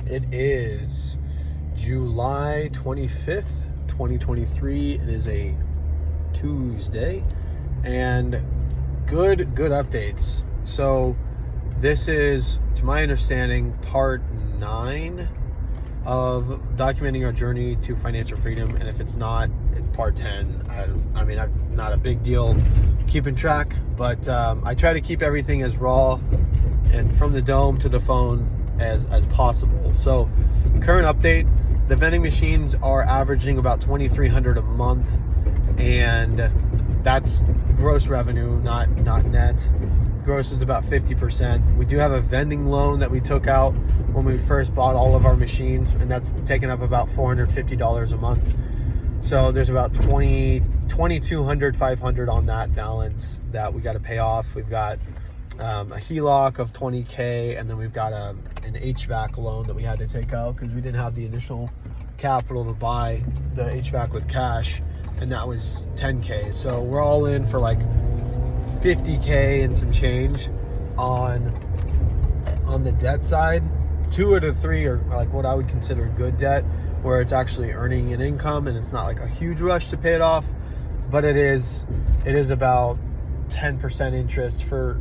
It is July 25th, 2023. It is a Tuesday, and good updates. So this is, to my understanding, part 9 of documenting our journey to financial freedom, and if it's not, it's part 10. I mean, I'm not a big deal keeping track, but I try to keep everything as raw and from the dome to the phone as possible. So current update, the vending machines are averaging about $2,300 a month, and that's gross revenue, not net. Gross is about 50%. We do have a vending loan that we took out when we first bought all of our machines, and that's taken up about $450 a month. So there's about $2,200, $500 on that balance that we got to pay off. We've got a HELOC of $20K, and then we've got an HVAC loan that we had to take out because we didn't have the initial capital to buy the HVAC with cash, and that was $10K. So we're all in for like $50K and some change on the debt side. 2 out of 3 are like what I would consider good debt, where it's actually earning an income and it's not like a huge rush to pay it off, but it is about 10% interest for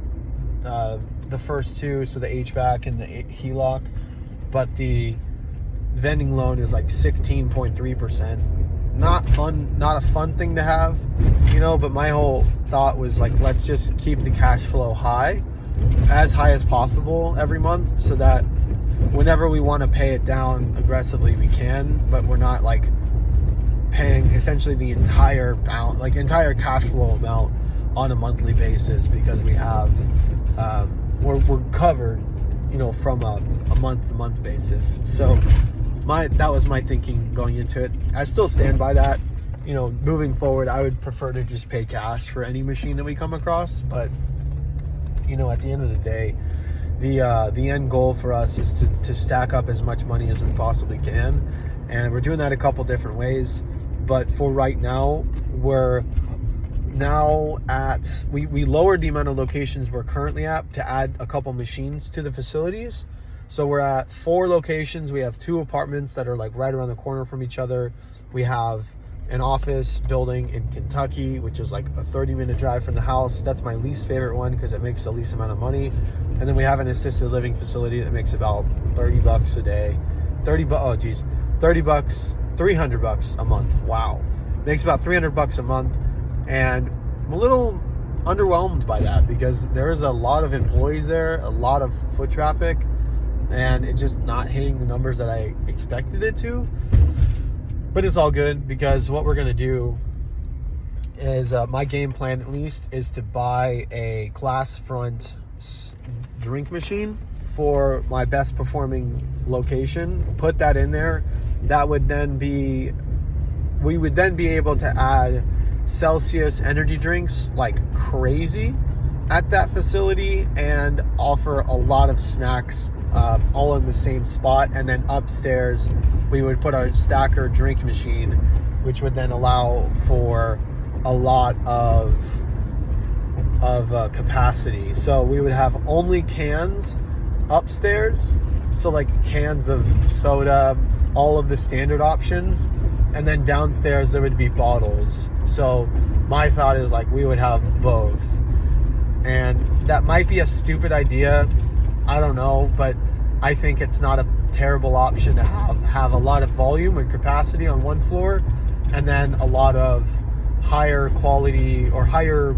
the first 2, so the HVAC and the HELOC, but the vending loan is like 16.3%. Not a fun thing to have, but my whole thought was like, let's just keep the cash flow as high as possible every month, so that whenever we want to pay it down aggressively, we can, but we're not like paying essentially the entire cash flow amount on a monthly basis, because we have we're covered from a month-to-month basis. So that was my thinking going into it. I still stand by that. Moving forward, I would prefer to just pay cash for any machine that we come across, but at the end of the day, the end goal for us is to stack up as much money as we possibly can, and we're doing that a couple different ways. But for right now, we're now we lowered the amount of locations we're currently at to add a couple machines to the facilities. So we're at 4 locations. We have 2 apartments that are like right around the corner from each other. We have an office building in Kentucky, which is like a 30-minute drive from the house. That's my least favorite one because it makes the least amount of money. And then we have an assisted living facility that makes about $30 a day. $300 a month. Wow. Makes about $300 a month. And I'm a little underwhelmed by that because there's a lot of employees there, a lot of foot traffic, and it's just not hitting the numbers that I expected it to. But it's all good, because what we're going to do is, my game plan at least, is to buy a glass front drink machine for my best performing location, put that in there. We would then be able to add Celsius energy drinks like crazy at that facility and offer a lot of snacks all in the same spot. And then upstairs we would put our stacker drink machine, which would then allow for a lot of capacity. So we would have only cans upstairs, so like cans of soda, all of the standard options, and then downstairs there would be bottles. So my thought is like we would have both, and that might be a stupid idea, I don't know, but I think it's not a terrible option to have a lot of volume and capacity on one floor, and then a lot of higher quality or higher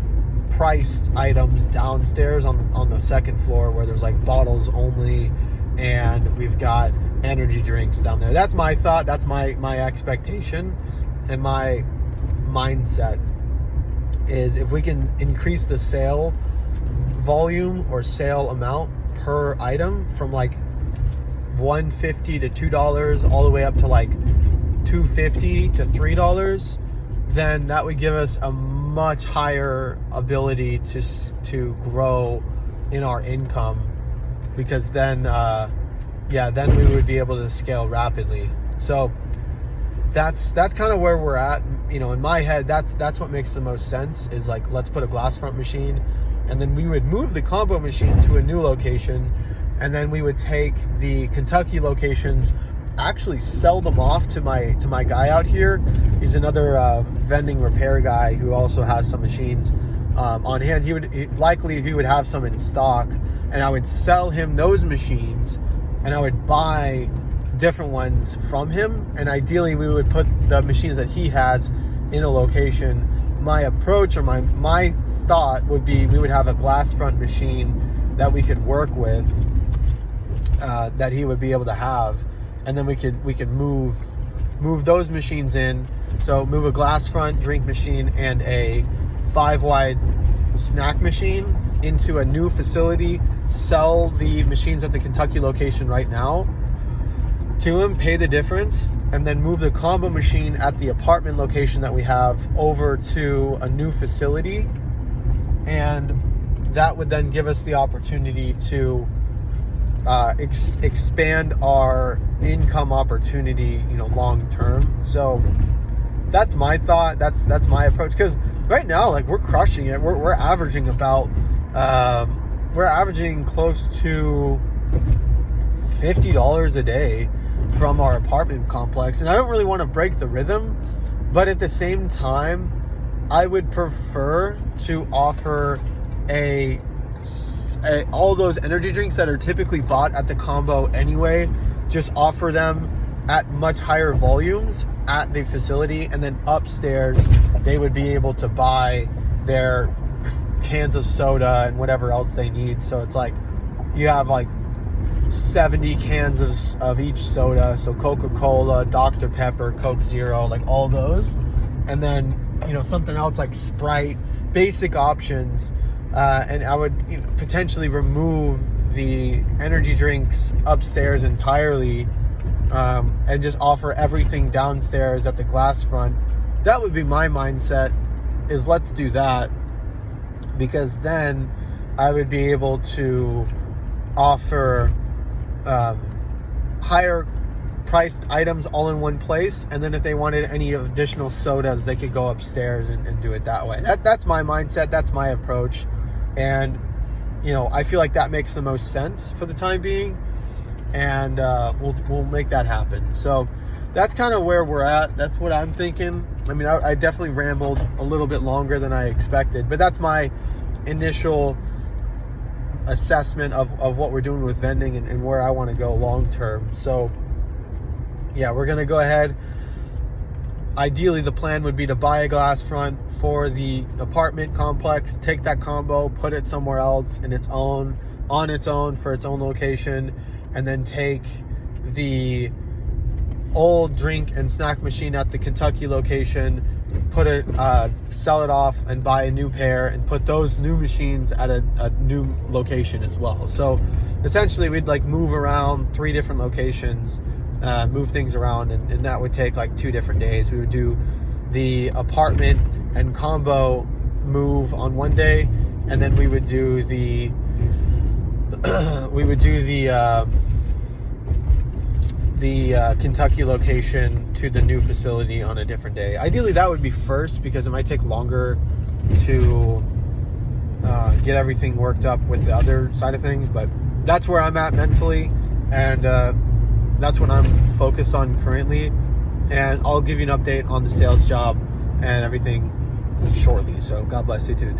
priced items downstairs on the second floor, where there's like bottles only, and we've got energy drinks down there. That's my thought. That's my expectation, and my mindset is if we can increase the sale volume or sale amount per item from like $1.50 to $2 all the way up to like $2.50 to $3, then that would give us a much higher ability to grow in our income, because then we would be able to scale rapidly. So that's kind of where we're at. In my head, that's what makes the most sense, is like, let's put a glass front machine, and then we would move the combo machine to a new location and then we would take the Kentucky locations, actually sell them off to my guy out here. He's another vending repair guy who also has some machines on hand. He would have some in stock, and I would sell him those machines, and I would buy different ones from him, and ideally we would put the machines that he has in a location. My approach, or my thought would be, we would have a glass front machine that we could work with, that he would be able to have, and then we could move those machines in. So move a glass front drink machine and a 5-wide snack machine into a new facility, sell the machines at the Kentucky location right now to him, pay the difference, and then move the combo machine at the apartment location that we have over to a new facility. And that would then give us the opportunity to expand our income opportunity, long term. So that's my thought. That's my approach. Because right now, like, we're crushing it. We're averaging about we're averaging close to $50 a day from our apartment complex, and I don't really want to break the rhythm, but at the same time, I would prefer to offer all those energy drinks that are typically bought at the combo anyway, just offer them at much higher volumes at the facility, and then upstairs they would be able to buy their cans of soda and whatever else they need. So it's like you have like 70 cans of each soda, so Coca-Cola, Dr. Pepper, Coke Zero, like all those, and then something else like Sprite, basic options, and I would potentially remove the energy drinks upstairs entirely, and just offer everything downstairs at the glass front. That would be my mindset, is let's do that, because then I would be able to offer higher priced items all in one place, and then if they wanted any additional sodas, they could go upstairs and do it that way. That's my mindset, that's my approach, and I feel like that makes the most sense for the time being, and we'll make that happen. So that's kind of where we're at. That's what I'm thinking. I mean, I definitely rambled a little bit longer than I expected, but that's my initial assessment of what we're doing with vending and where I want to go long term. So yeah, we're going to go ahead. Ideally, the plan would be to buy a glass front for the apartment complex, take that combo, put it somewhere else on its own for its own location, and then take the old drink and snack machine at the Kentucky location, sell it off and buy a new pair, and put those new machines at a new location as well. So essentially we'd like move around 3 different locations, move things around, and that would take like 2 different days. We would do the apartment and combo move on one day, and then we would do the Kentucky location to the new facility on a different day. Ideally, that would be first, because it might take longer to get everything worked up with the other side of things. But that's where I'm at mentally, and that's what I'm focused on currently. And I'll give you an update on the sales job and everything shortly. So God bless, stay tuned.